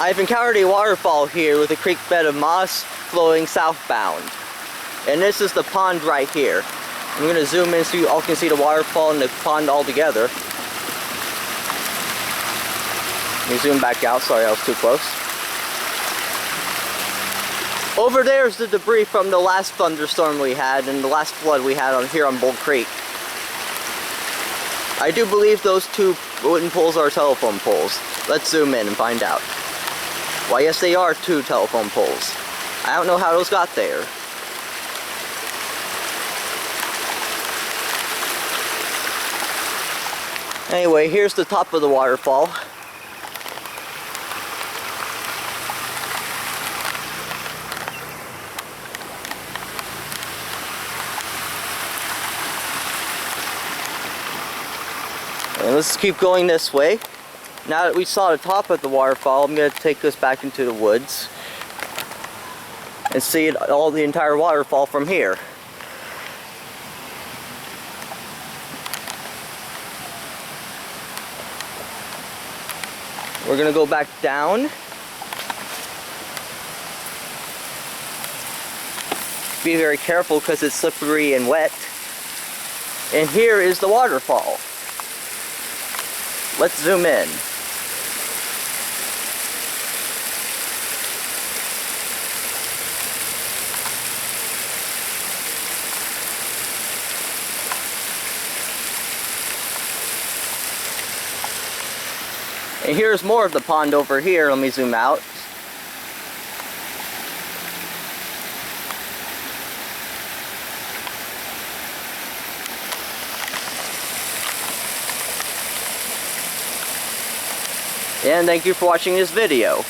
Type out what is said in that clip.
I've encountered a waterfall here with a creek bed of moss flowing southbound. And this is the pond right here. I'm going to zoom in so you all can see the waterfall and the pond all together. Let me zoom back out, sorry I was too close. Over there is the debris from the last thunderstorm we had and the last flood we had here on Bull Creek. I do believe those two wooden poles are telephone poles. Let's zoom in and find out. Why, yes, they are two telephone poles. I don't know how those got there. Anyway, here's the top of the waterfall. And let's keep going this way. Now that we saw the top of the waterfall, I'm going to take this back into the woods and see the entire waterfall from here. We're going to go back down. Be very careful because it's slippery and wet. And here is the waterfall. Let's zoom in. And here's more of the pond over here. Let me zoom out. And thank you for watching this video.